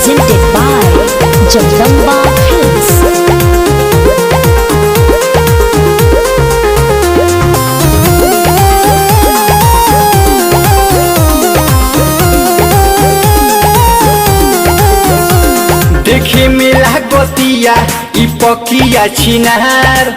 presented by Jagdamba Films. देखे मिला गोतिया ई पकिया छिनार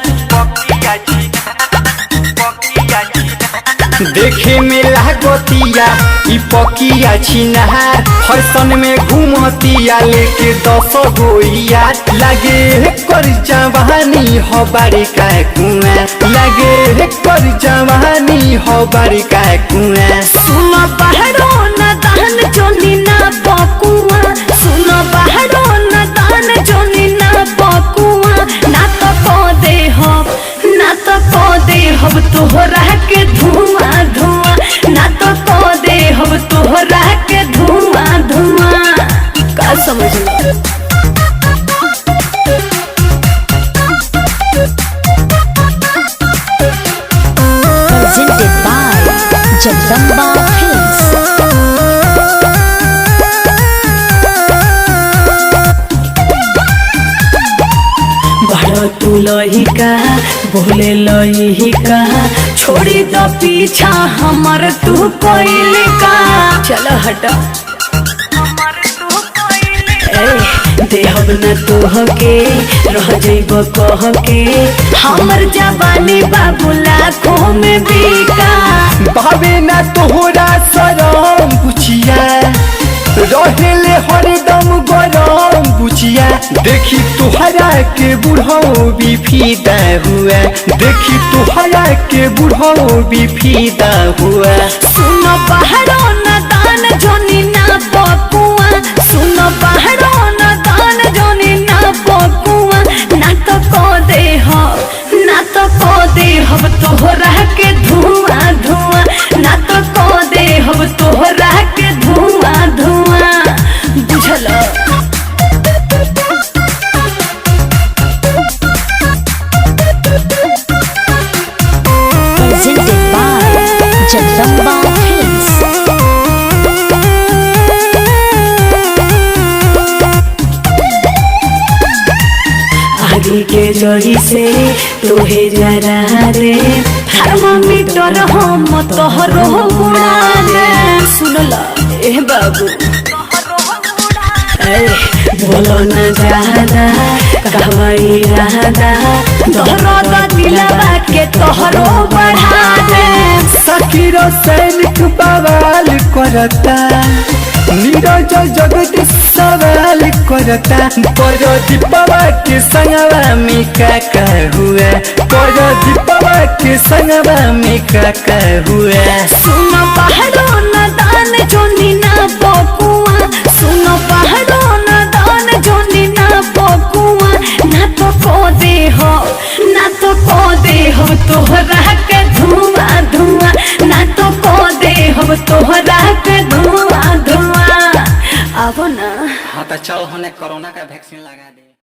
देखे मिला गोतिया ई पकिया छिनार फैशन में घूमतिया लेके 10 गोइया लगे कर जवानी हो बारी का कुआं लगे कर जवानी हो बारी का कुआं सुनो पहाड़ो न दान जोनी ना बकुआ सुनो पहाड़ो न दान जोनी ना बकुआ ना तो को दे हो तोहरा के धुआं धुआं ना तो को दे हो तोहरा के धुआं धुआं का समझ लो। Presented by Jagdamba Films. बड़ो तू लहिका बोले लहिका छोड़ी दो पीछा हमर तू कोइल का चल हटा देहब न तोहके रह जइब कह के हमर जवानी बाबू लाखों में बिका भावे ना तोहरा सरम बुचिया रहेले हरदम गरम बुचिया देखी तुहरा के बुढ़ो भी फीदा हुआ देखी तुहरा के बुढ़ो भी फीदा हुआ। सुनो पहाड़ो न दान जोनी ना बकुआ सुनो पहाड़ो न दान जोनी ना बकुआ ना तो को दे हो तोहरा के धुआं धुआं ना तो को दे हो तोहरा के धुआं धुआं बुझल। Presented by Jagdamba Films. आगे के जड़ी से तोहे जरा रे थर्मामीटर हम तोहरो गुणा रे सुनला ए बाबू बोलो न ज्यादा कहवाई राधा तोहरो दिलवा के तोहरो बढ़ा दे सखीरो सैनिक बवाल करता नीरज जगत सवाल करता करो दीपवा के संगवा में का हुआ करो दीपवा के संगवा में का हुआ। सुनो पहाड़ो न दान जोनी ना बकुआ सुनो पहाड़ो न दान जोनी ना बकुआ ना तो को दे हो तोहरा के धुआं धुआं ना तो को दे हो तोहरा के धुआं धुआं आवो ना। हाँ तो चल होने कोरोना का वैक्सीन लगा दे।